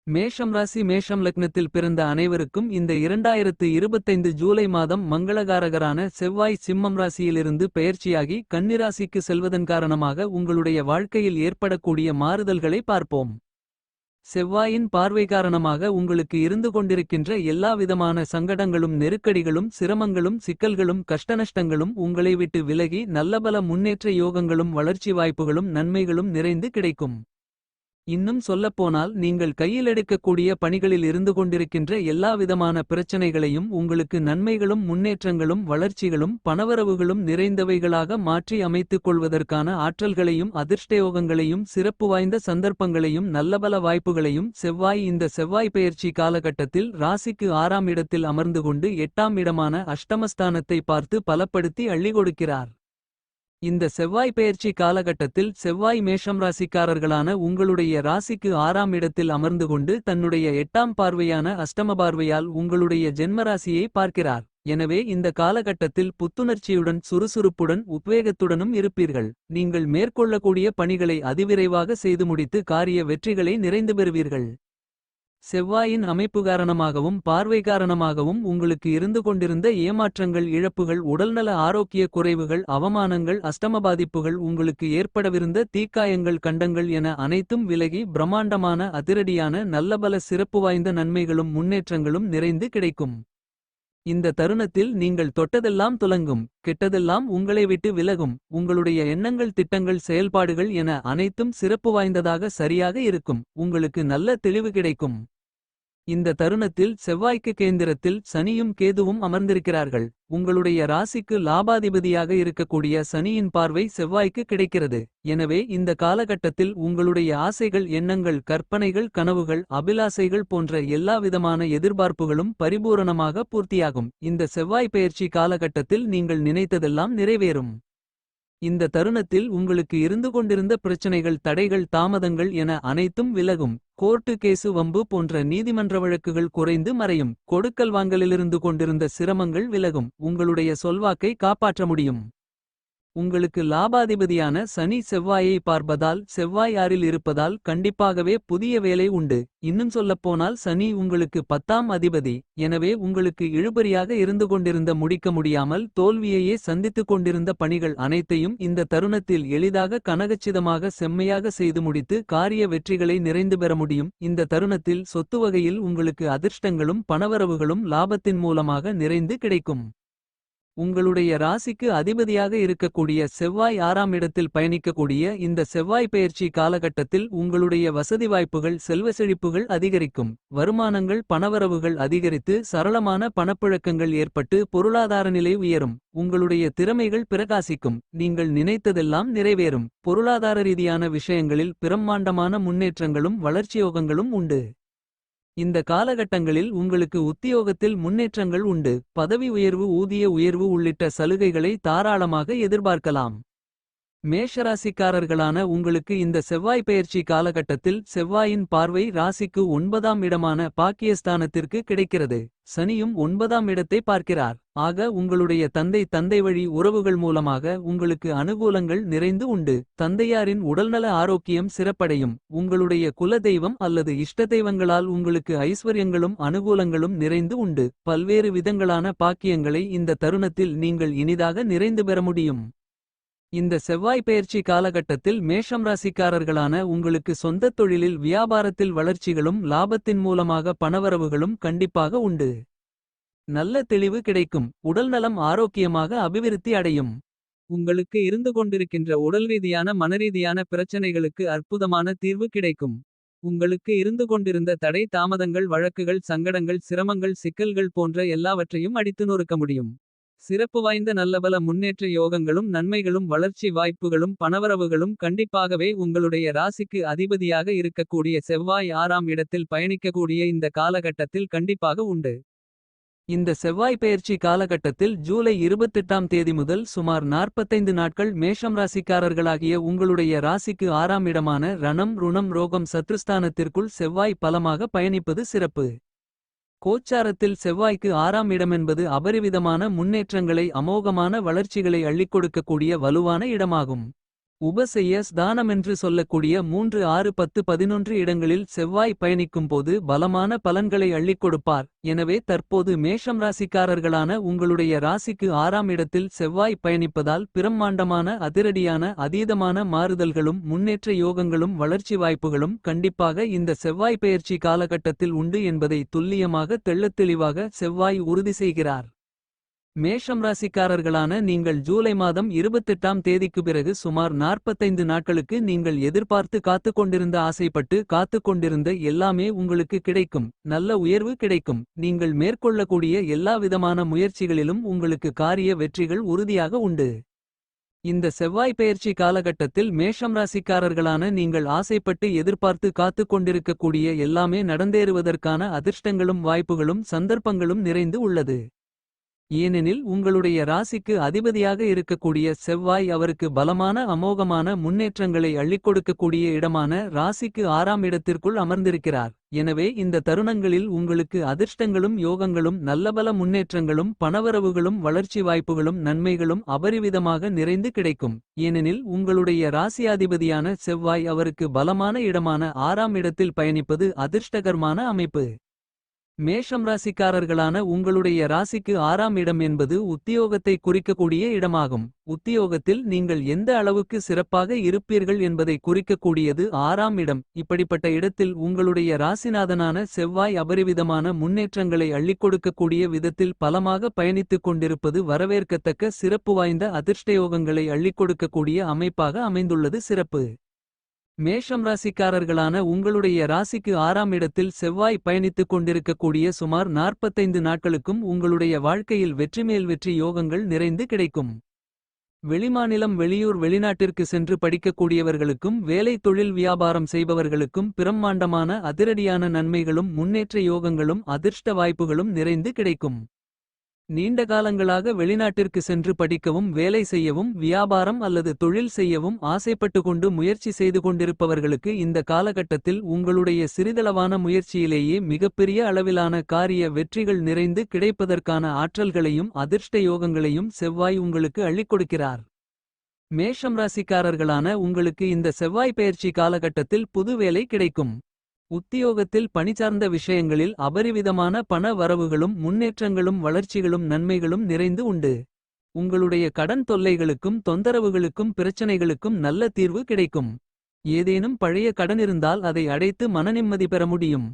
மேஷம் ராசி மேஷம் லக்னத்தில் பிறந்த அனைவருக்கும் இந்த 2025 ஜூலை மாதம் மங்களகாரகரான செவ்வாய் சிம்மம் ராசியிலிருந்து பெயர்ச்சியாகி கன்னிராசிக்கு செல்வதன் காரணமாக உங்களுடைய வாழ்க்கையில் ஏற்படக்கூடிய மாறுதல்களை பார்ப்போம். செவ்வாயின் பார்வை காரணமாக உங்களுக்கு இருந்து கொண்டிருக்கின்ற எல்லா விதமான சங்கடங்களும் நெருக்கடிகளும் சிரமங்களும் சிக்கல்களும் கஷ்டநஷ்டங்களும் உங்களை விட்டு விலகி நல்லபல முன்னேற்ற யோகங்களும் வளர்ச்சி வாய்ப்புகளும் நன்மைகளும் நிறைந்து கிடைக்கும். இன்னும் சொல்லப்போனால் நீங்கள் கையில் எடுக்கக்கூடிய பணிகளில் இருந்து கொண்டிருக்கின்ற எல்லா விதமான பிரச்சனைகளையும் உங்களுக்கு நன்மைகளும் முன்னேற்றங்களும் வளர்ச்சிகளும் பணவரவுகளும் நிறைந்தவைகளாக மாற்றி அமைத்துக் கொள்வதற்கான ஆற்றல்களையும் அதிர்ஷ்டயோகங்களையும் சிறப்பு வாய்ந்த சந்தர்ப்பங்களையும் நல்லபல வாய்ப்புகளையும் செவ்வாய் இந்த செவ்வாய் பெயர்ச்சி காலகட்டத்தில் ராசிக்கு 6ஆம் இடத்தில் அமர்ந்து கொண்டு 8ஆம் இடமான அஷ்டமஸ்தானத்தை பார்த்து பலப்படுத்தி அள்ளி கொடுக்கிறார். இந்த செவ்வாய் பெயர்ச்சி காலகட்டத்தில் செவ்வாய் மேஷம் ராசிக்காரர்களான உங்களுடைய ராசிக்கு 6ஆம் இடத்தில் அமர்ந்து கொண்டு தன்னுடைய 8ஆம் பார்வையான அஷ்டம பார்வையால் உங்களுடைய ஜென்மராசியை பார்க்கிறார். எனவே இந்த காலகட்டத்தில் புத்துணர்ச்சியுடன் சுறுசுறுப்புடன் உத்வேகத்துடனும் இருப்பீர்கள். நீங்கள் மேற்கொள்ளக்கூடிய பணிகளை அதிவிரைவாக செய்து முடித்து காரிய வெற்றிகளை நிறைந்து பெறுவீர்கள். செவ்வாயின் அமைப்பு காரணமாகவும் பார்வை காரணமாகவும் உங்களுக்கு இருந்து கொண்டிருந்த ஏமாற்றங்கள் இழப்புகள் உடல்நல ஆரோக்கிய குறைவுகள் அவமானங்கள் அஷ்டம பாதிப்புகள் உங்களுக்கு ஏற்படவிருந்த தீக்காயங்கள் கண்டங்கள் என அனைத்தும் விலகி பிரம்மாண்டமான அதிரடியான நல்லபல சிறப்பு வாய்ந்த நன்மைகளும் முன்னேற்றங்களும் நிறைந்து கிடைக்கும். இந்த தருணத்தில் நீங்கள் தொட்டதெல்லாம் துலங்கும். கெட்டதெல்லாம் உங்களை விட்டு விலகும். உங்களுடைய எண்ணங்கள் திட்டங்கள் செயல்பாடுகள் என அனைத்தும் சிறப்பு வாய்ந்ததாக சரியாக இருக்கும். உங்களுக்கு நல்ல தெளிவு கிடைக்கும். இந்த தருணத்தில் செவ்வாய்க்கு கேந்திரத்தில் சனியும் கேதுவும் அமர்ந்திருக்கிறார்கள். உங்களுடைய ராசிக்கு லாபாதிபதியாக இருக்கக்கூடிய சனியின் பார்வை செவ்வாய்க்கு கிடைக்கிறது. எனவே இந்த காலகட்டத்தில் உங்களுடைய ஆசைகள் எண்ணங்கள் கற்பனைகள் கனவுகள் அபிலாசைகள் போன்ற எல்லா விதமான எதிர்பார்ப்புகளும் பரிபூரணமாக பூர்த்தியாகும். இந்த செவ்வாய் பெயர்ச்சி காலகட்டத்தில் நீங்கள் நினைத்ததெல்லாம் நிறைவேறும். இந்த தருணத்தில் உங்களுக்கு இருந்து கொண்டிருந்த பிரச்சனைகள் தடைகள் தாமதங்கள் என அனைத்தும் விலகும். கோர்ட்டு கேசு வம்பு போன்ற நீதிமன்ற வழக்குகள் குறைந்து மறையும். கொடுக்கல் வாங்கலிலிருந்து கொண்டிருந்த சிரமங்கள் விலகும். உங்களுடைய சொல்வாக்கை காப்பாற்ற முடியும். உங்களுக்கு லாபாதிபதியான சனி செவ்வாயை பார்ப்பதால் செவ்வாய் 6இல் இருப்பதால் கண்டிப்பாகவே புதிய வேலை உண்டு. இன்னும் சொல்லப்போனால் சனி உங்களுக்கு 10ஆம் அதிபதி. எனவே உங்களுக்கு இழுபறியாக இருந்து கொண்டிருந்த முடிக்க முடியாமல் தோல்வியையே சந்தித்துக் கொண்டிருந்த பணிகள் அனைத்தையும் இந்த தருணத்தில் எளிதாக கனகச்சிதமாக செம்மையாக செய்து முடித்து காரிய வெற்றிகளை நிறைந்து பெற முடியும். இந்த தருணத்தில் சொத்து வகையில் உங்களுக்கு அதிர்ஷ்டங்களும் பணவரவுகளும் லாபத்தின் மூலமாக நிறைந்து கிடைக்கும். உங்களுடைய ராசிக்கு அதிபதியாக இருக்கக்கூடிய செவ்வாய் 6ஆம் இடத்தில் பயணிக்கக்கூடிய இந்த செவ்வாய் பெயர்ச்சி காலகட்டத்தில் உங்களுடைய வசதி வாய்ப்புகள் செல்வ செழிப்புகள் அதிகரிக்கும். வருமானங்கள் பணவரவுகள் அதிகரித்து சரளமான பணப்புழக்கங்கள் ஏற்பட்டு பொருளாதார நிலை உயரும். உங்களுடைய திறமைகள் பிரகாசிக்கும். நீங்கள் நினைத்ததெல்லாம் நிறைவேறும். பொருளாதார ரீதியான விஷயங்களில் பிரம்மாண்டமான முன்னேற்றங்களும் வளர்ச்சியோகங்களும் உண்டு. இந்த காலகட்டங்களில் உங்களுக்கு உத்தியோகத்தில் முன்னேற்றங்கள் உண்டு. பதவி உயர்வு ஊதிய உயர்வு உள்ளிட்ட சலுகைகளை தாராளமாக எதிர்பார்க்கலாம். மேஷராசிக்காரர்களான உங்களுக்கு இந்த செவ்வாய் பெயர்ச்சி காலகட்டத்தில் செவ்வாயின் பார்வை ராசிக்கு 9ஆம் இடமான பாக்கியஸ்தானத்திற்கு கிடைக்கிறது. சனியும் 9ஆம் இடத்தை பார்க்கிறார். ஆக உங்களுடைய தந்தை வழி உறவுகள் மூலமாக உங்களுக்கு அனுகூலங்கள் நிறைந்து உண்டு. தந்தையாரின் உடல்நல ஆரோக்கியம் சிறப்படையும். உங்களுடைய குல தெய்வம் அல்லது இஷ்ட தெய்வங்களால் உங்களுக்கு ஐஸ்வர்யங்களும் அனுகூலங்களும் நிறைந்து உண்டு. பல்வேறு விதங்களான பாக்கியங்களை இந்த தருணத்தில் நீங்கள் இனிதாக நிறைந்து பெற முடியும். இந்த செவ்வாய் பெயர்ச்சி காலகட்டத்தில் மேஷம் ராசிக்காரர்களான உங்களுக்கு சொந்தத் தொழிலில் வியாபாரத்தில் வளர்ச்சிகளும் லாபத்தின் மூலமாக பணவரவுகளும் கண்டிப்பாக உண்டு. நல்ல தெளிவு கிடைக்கும். உடல்நலம் ஆரோக்கியமாக அபிவிருத்தி அடையும். உங்களுக்கு இருந்து கொண்டிருக்கின்ற உடல் ரீதியான மனரீதியான பிரச்சனைகளுக்கு அற்புதமான தீர்வு கிடைக்கும். உங்களுக்கு இருந்து கொண்டிருந்த தடை தாமதங்கள் வழக்குகள் சங்கடங்கள் சிரமங்கள் சிக்கல்கள் போன்ற எல்லாவற்றையும் அடித்து நொறுக்க முடியும். சிறப்பு வாய்ந்த நல்லபல முன்னேற்ற யோகங்களும் நன்மைகளும் வளர்ச்சி வாய்ப்புகளும் பணவரவுகளும் கண்டிப்பாகவே உங்களுடைய ராசிக்கு அதிபதியாக இருக்கக்கூடிய செவ்வாய் 6ஆம் இடத்தில் பயணிக்கக்கூடிய இந்த காலகட்டத்தில் கண்டிப்பாக உண்டு. இந்த செவ்வாய் பெயர்ச்சி காலகட்டத்தில் ஜூலை 28ஆம் தேதி முதல் சுமார் 45 நாட்கள் மேஷம் ராசிக்காரர்களாகிய உங்களுடைய ராசிக்கு 6ஆம் இடமான ரணம் ருணம் ரோகம் சத்ருஸ்தானத்திற்குள் செவ்வாய் பலமாக பயணிப்பது சிறப்பு. கோச்சாரத்தில் செவ்வாய்க்கு 6ஆம் இடமென்பது அபரிவிதமான முன்னேற்றங்களை அமோகமான வளர்ச்சிகளை அள்ளிக் கொடுக்கக்கூடிய வலுவான இடமாகும். உபசெய்ய ஸ்தானமென்று சொல்லக்கூடிய 3 6 10 11 இடங்களில் செவ்வாய் பயணிக்கும்போது பலமான பலன்களை அள்ளிக் கொடுப்பார். எனவே தற்போது மேஷம் ராசிக்காரர்களான உங்களுடைய ராசிக்கு 6ஆம் இடத்தில் செவ்வாய் பயணிப்பதால் பிரம்மாண்டமான அதிரடியான அதீதமான மாறுதல்களும் முன்னேற்ற யோகங்களும் வளர்ச்சி வாய்ப்புகளும் கண்டிப்பாக இந்த செவ்வாய் பெயர்ச்சி காலகட்டத்தில் உண்டு என்பதை துல்லியமாக தெள்ளத்தெளிவாக செவ்வாய் உறுதி செய்கிறார். மேஷம் ராசிக்காரர்களான நீங்கள் ஜூலை மாதம் 28ஆம் தேதிக்கு பிறகு சுமார் 45 நாட்களுக்கு நீங்கள் எதிர்பார்த்து காத்துக்கொண்டிருந்த ஆசைப்பட்டு காத்துக்கொண்டிருந்த எல்லாமே உங்களுக்கு கிடைக்கும். நல்ல உயர்வு கிடைக்கும். நீங்கள் மேற்கொள்ளக்கூடிய எல்லா விதமான முயற்சிகளிலும் உங்களுக்கு காரிய வெற்றிகள் உறுதியாக உண்டு. இந்த செவ்வாய் பெயர்ச்சி காலகட்டத்தில் மேஷம் ராசிக்காரர்களான நீங்கள் ஆசைப்பட்டு எதிர்பார்த்து காத்துக்கொண்டிருக்கக்கூடிய எல்லாமே நடந்தேறுவதற்கான அதிர்ஷ்டங்களும் வாய்ப்புகளும் சந்தர்ப்பங்களும் நிறைந்து உள்ளது. ஏனெனில் உங்களுடைய ராசிக்கு அதிபதியாக இருக்கக்கூடிய செவ்வாய் அவருக்கு பலமான அமோகமான முன்னேற்றங்களை அள்ளிக் கொடுக்கக்கூடிய இடமான ராசிக்கு 6ஆம் இடத்திற்குள் அமர்ந்திருக்கிறார். எனவே இந்த தருணங்களில் உங்களுக்கு அதிர்ஷ்டங்களும் யோகங்களும் நல்லபல முன்னேற்றங்களும் பணவரவுகளும் வளர்ச்சி வாய்ப்புகளும் நன்மைகளும் அபரிவிதமாக நிறைந்து கிடைக்கும். ஏனெனில் உங்களுடைய ராசியாதிபதியான செவ்வாய் அவருக்கு பலமான இடமான 6ஆம் இடத்தில் பயணிப்பது அதிர்ஷ்டகரமான அமைப்பு. மேஷம் ராசிக்காரர்களான உங்களுடைய ராசிக்கு 6ஆம் இடம் என்பது உத்தியோகத்தை குறிக்கக்கூடிய இடமாகும். உத்தியோகத்தில் நீங்கள் எந்த அளவுக்கு சிறப்பாக இருப்பீர்கள் என்பதை குறிக்கக்கூடியது 6ஆம் இடம். இப்படிப்பட்ட இடத்தில் உங்களுடைய ராசிநாதனான செவ்வாய் அபரிவிதமான முன்னேற்றங்களை அள்ளிக் கொடுக்கக்கூடிய விதத்தில் பலமாக பயணித்துக் கொண்டிருப்பது வரவேற்கத்தக்க சிறப்பு வாய்ந்த அதிர்ஷ்டயோகங்களை அள்ளிக் கொடுக்கக்கூடிய அமைப்பாக அமைந்துள்ளது சிறப்பு. மேஷம் ராசிக்காரர்களான உங்களுடைய ராசிக்கு 6ஆம் இடத்தில் செவ்வாய் பயணித்துக் கொண்டிருக்கக்கூடிய சுமார் 45 நாட்களுக்கும் உங்களுடைய வாழ்க்கையில் வெற்றிமேல் வெற்றி யோகங்கள் நிறைந்து கிடைக்கும். வெளிமாநிலம் வெளியூர் வெளிநாட்டிற்கு சென்று படிக்கக்கூடியவர்களுக்கும் வேலை தொழில் வியாபாரம் செய்பவர்களுக்கும் பிரம்மாண்டமான அதிரடியான நன்மைகளும் முன்னேற்ற யோகங்களும் அதிர்ஷ்ட வாய்ப்புகளும் நிறைந்து கிடைக்கும். நீண்ட காலங்களாக வெளிநாட்டிற்கு சென்று படிக்கவும் வேலை செய்யவும் வியாபாரம் அல்லது தொழில் செய்யவும் ஆசைப்பட்டு கொண்டு முயற்சி செய்து கொண்டிருப்பவர்களுக்கு இந்த காலகட்டத்தில் உங்களுடைய சிறிதளவான முயற்சியிலேயே மிகப்பெரிய அளவிலான காரிய வெற்றிகள் நிறைந்து கிடைப்பதற்கான ஆற்றல்களையும் அதிர்ஷ்ட யோகங்களையும் செவ்வாய் உங்களுக்கு அள்ளிக் கொடுக்கிறார். மேஷம் ராசிக்காரர்களான உங்களுக்கு இந்த செவ்வாய் பெயர்ச்சி காலகட்டத்தில் புது வேலை கிடைக்கும். உத்தியோகத்தில் பணிசார்ந்த விஷயங்களில் அபரிவிதமான பண வரவுகளும் முன்னேற்றங்களும் வளர்ச்சிகளும் நன்மைகளும் நிறைந்து உண்டு. உங்களுடைய கடன் தொல்லைகளுக்கும் தொந்தரவுகளுக்கும் பிரச்சனைகளுக்கும் நல்ல தீர்வு கிடைக்கும். ஏதேனும் பழைய கடன் இருந்தால் அதை அடைத்து மனநிம்மதி பெற முடியும்.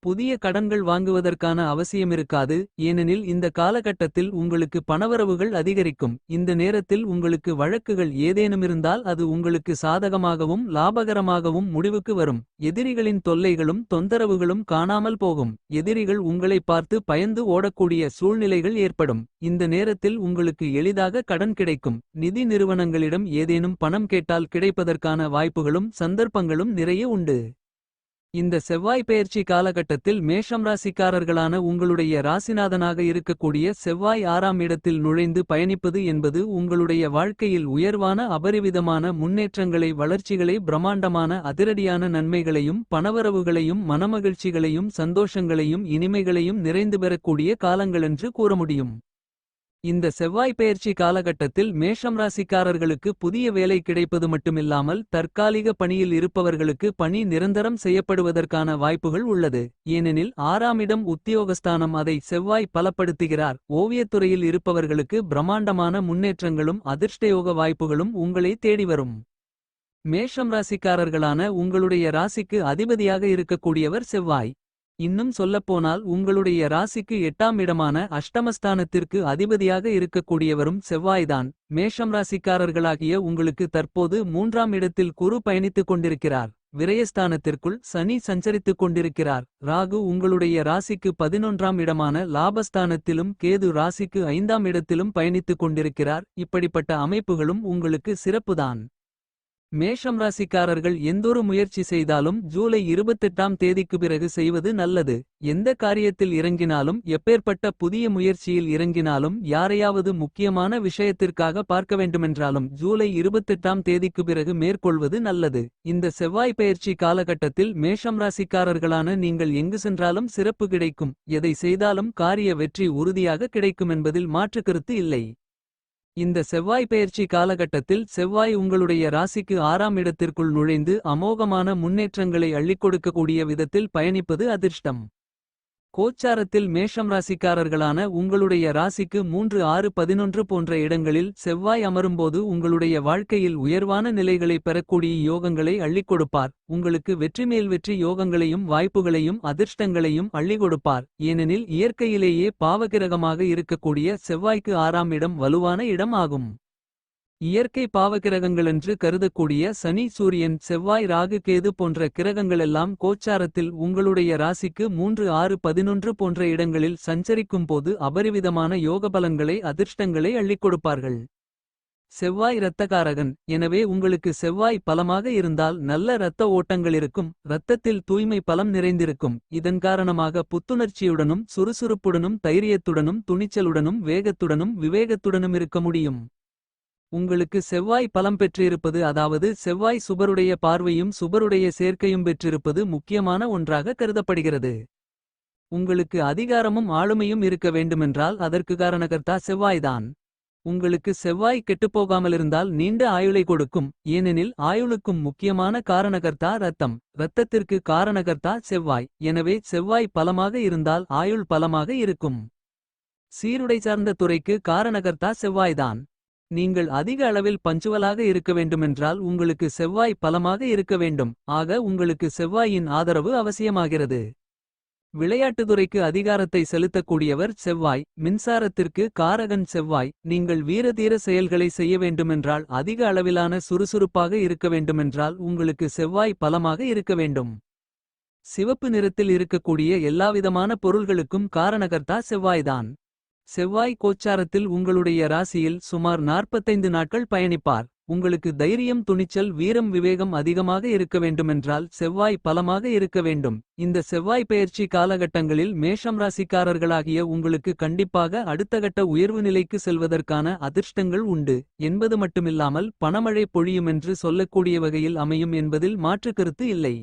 புதிய கடன்கள் வாங்குவதற்கான அவசியமிருக்காது. ஏனெனில் இந்த காலகட்டத்தில் உங்களுக்கு பணவரவுகள் அதிகரிக்கும். இந்த நேரத்தில் உங்களுக்கு வழக்குகள் ஏதேனுமிருந்தால் அது உங்களுக்கு சாதகமாகவும் லாபகரமாகவும் முடிவுக்கு வரும். எதிரிகளின் தொல்லைகளும் தொந்தரவுகளும் காணாமல் போகும். எதிரிகள் உங்களை பார்த்து பயந்து ஓடக்கூடிய சூழ்நிலைகள் ஏற்படும். இந்த நேரத்தில் உங்களுக்கு எளிதாக கடன் கிடைக்கும். நிதி நிறுவனங்களிடம் ஏதேனும் பணம் கேட்டால் கிடைப்பதற்கான வாய்ப்புகளும் சந்தர்ப்பங்களும் நிறைய உண்டு. இந்த செவ்வாய் பெயர்ச்சி காலகட்டத்தில் மேஷம் ராசிக்காரர்களான உங்களுடைய ராசிநாதனாக இருக்கக்கூடிய செவ்வாய் 6ஆம் இடத்தில் நுழைந்து பயணிப்பது என்பது உங்களுடைய வாழ்க்கையில் உயர்வான அபரிவிதமான முன்னேற்றங்களை வளர்ச்சிகளை பிரம்மாண்டமான அதிரடியான நன்மைகளையும் பணவரவுகளையும் மனமகிழ்ச்சிகளையும் சந்தோஷங்களையும் இனிமைகளையும் நிறைந்து பெறக்கூடிய காலங்களென்று கூற முடியும். இந்த செவ்வாய் பெயர்ச்சி காலகட்டத்தில் மேஷம் ராசிக்காரர்களுக்கு புதிய வேலை கிடைப்பது மட்டுமில்லாமல் தற்காலிக பணியில் இருப்பவர்களுக்கு பணி நிரந்தரம் செய்யப்படுவதற்கான வாய்ப்புகள் உள்ளது. ஏனெனில் 6ஆம் இடம் உத்தியோகஸ்தானம் அதை செவ்வாய் பலப்படுத்துகிறார். ஓவியத்துறையில் இருப்பவர்களுக்கு பிரம்மாண்டமான முன்னேற்றங்களும் அதிர்ஷ்டயோக வாய்ப்புகளும் உங்களை தேடி வரும். மேஷம் ராசிக்காரர்களான உங்களுடைய ராசிக்கு அதிபதியாக இருக்கக்கூடியவர் செவ்வாய். இன்னும் சொல்லப்போனால் உங்களுடைய ராசிக்கு 8ஆம் இடமான அஷ்டமஸ்தானத்திற்கு அதிபதியாக இருக்கக்கூடியவரும் செவ்வாய்தான். மேஷம் ராசிக்காரர்களாகிய உங்களுக்கு தற்போது 3ஆம் இடத்தில் குரு பயணித்துக் கொண்டிருக்கிறார். விரயஸ்தானத்திற்குள் சனி சஞ்சரித்துக் கொண்டிருக்கிறார். ராகு உங்களுடைய ராசிக்கு 11ஆம் இடமான லாபஸ்தானத்திலும் கேது ராசிக்கு 5ஆம் இடத்திலும் பயணித்துக் கொண்டிருக்கிறார். இப்படிப்பட்ட அமைப்புகளும் உங்களுக்கு சிறப்புதான். மேஷம் ராசிக்காரர்கள் எந்தொரு முயற்சி செய்தாலும் ஜூலை 28ஆம் தேதிக்கு பிறகு செய்வது நல்லது. எந்த காரியத்தில் இறங்கினாலும் எப்பேற்பட்ட புதிய முயற்சியில் இறங்கினாலும் யாரையாவது முக்கியமான விஷயத்திற்காக பார்க்க வேண்டுமென்றாலும் ஜூலை 28ஆம் தேதிக்கு பிறகு மேற்கொள்வது நல்லது. இந்த செவ்வாய் பெயர்ச்சி காலகட்டத்தில் மேஷம் ராசிக்காரர்களான நீங்கள் எங்கு சென்றாலும் சிறப்பு கிடைக்கும். எதை செய்தாலும் காரிய வெற்றி உறுதியாக கிடைக்கும் என்பதில் மாற்றுக்கருத்து இல்லை. இந்த செவ்வாய் பெயர்ச்சி காலகட்டத்தில் செவ்வாய் உங்களுடைய ராசிக்கு 6ஆம் இடத்திற்குள் நுழைந்து அமோகமான முன்னேற்றங்களை அள்ளிக் கொடுக்கக்கூடிய விதத்தில் பயணிப்பது அதிர்ஷ்டம். கோச்சாரத்தில் மேஷம் ராசிக்காரர்களான உங்களுடைய ராசிக்கு 3 6 11 போன்ற இடங்களில் செவ்வாய் அமரும்போது உங்களுடைய வாழ்க்கையில் உயர்வான நிலைகளை பெறக்கூடிய யோகங்களை அள்ளிக் கொடுப்பார். உங்களுக்கு வெற்றிமேல் வெற்றி யோகங்களையும் வாய்ப்புகளையும் அதிர்ஷ்டங்களையும் அள்ளிக் கொடுப்பார். ஏனெனில் இயற்கையிலேயே பாவகிரகமாக இருக்கக்கூடிய செவ்வாய்க்கு 6ஆம் இடம் வலுவான இடம் ஆகும். இயற்கை பாவகிரகங்களென்று கருதக்கூடிய சனி சூரியன் செவ்வாய் ராகு கேது போன்ற கிரகங்களெல்லாம் கோச்சாரத்தில் உங்களுடைய ராசிக்கு 3 6 11 போன்ற இடங்களில் சஞ்சரிக்கும் போது அபரிவிதமான யோகபலன்களை அதிர்ஷ்டங்களை அள்ளிக் கொடுப்பார்கள். செவ்வாய் இரத்தகாரகன். எனவே உங்களுக்கு செவ்வாய் பலமாக இருந்தால் நல்ல இரத்த ஓட்டங்களிருக்கும். இரத்தத்தில் தூய்மை பலம் நிறைந்திருக்கும். இதன் காரணமாக புத்துணர்ச்சியுடனும் சுறுசுறுப்புடனும் தைரியத்துடனும் துணிச்சலுடனும் வேகத்துடனும் விவேகத்துடனும் இருக்க முடியும். உங்களுக்கு செவ்வாய் பலம் பெற்றிருப்பது அதாவது செவ்வாய் சுபருடைய பார்வையும் சுபருடைய சேர்க்கையும் பெற்றிருப்பது முக்கியமான ஒன்றாக கருதப்படுகிறது. உங்களுக்கு அதிகாரமும் ஆளுமையும் இருக்க வேண்டுமென்றால் அதற்கு காரணகர்த்தா செவ்வாய்தான். உங்களுக்கு செவ்வாய் கெட்டுப்போகாமலிருந்தால் நீண்ட ஆயுளை கொடுக்கும். ஏனெனில் ஆயுளுக்கும் முக்கியமான காரணகர்த்தா இரத்தம். இரத்தத்திற்கு காரணகர்த்தா செவ்வாய். எனவே செவ்வாய் பலமாக இருந்தால் ஆயுள் பலமாக இருக்கும். சீருடை சார்ந்த துறைக்கு காரணகர்த்தா செவ்வாய்தான். நீங்கள் அதிக அளவில் பஞ்சுவலாக இருக்க வேண்டுமென்றால் உங்களுக்கு செவ்வாய் பலமாக இருக்க வேண்டும். ஆக உங்களுக்கு செவ்வாயின் ஆதரவு அவசியமாகிறது. விளையாட்டுத்துறைக்கு அதிகாரத்தை செலுத்தக்கூடியவர் செவ்வாய். மின்சாரத்திற்கு காரகன் செவ்வாய். நீங்கள் வீரதீர செயல்களை செய்ய வேண்டுமென்றால் அதிக அளவிலான சுறுசுறுப்பாக இருக்க வேண்டுமென்றால் உங்களுக்கு செவ்வாய் பலமாக இருக்க வேண்டும். சிவப்பு நிறத்தில் இருக்கக்கூடிய எல்லாவிதமான பொருள்களுக்கும் காரணகர்த்தா செவ்வாய்தான். செவ்வாய் கோச்சாரத்தில் உங்களுடைய ராசியில் சுமார் 45 நாட்கள் பயணிப்பார். உங்களுக்கு தைரியம் துணிச்சல் வீரம் விவேகம் அதிகமாக இருக்க வேண்டுமென்றால் செவ்வாய் பலமாக இருக்க வேண்டும். இந்த செவ்வாய் பெயர்ச்சி காலகட்டங்களில் மேஷம் ராசிக்காரர்களாகிய உங்களுக்கு கண்டிப்பாக அடுத்தகட்ட உயர்வு நிலைக்கு செல்வதற்கான அதிர்ஷ்டங்கள் உண்டு என்பது மட்டுமில்லாமல் பணமழை பொழியுமென்று சொல்லக்கூடிய வகையில் அமையும் என்பதில் மாற்று கருத்து இல்லை.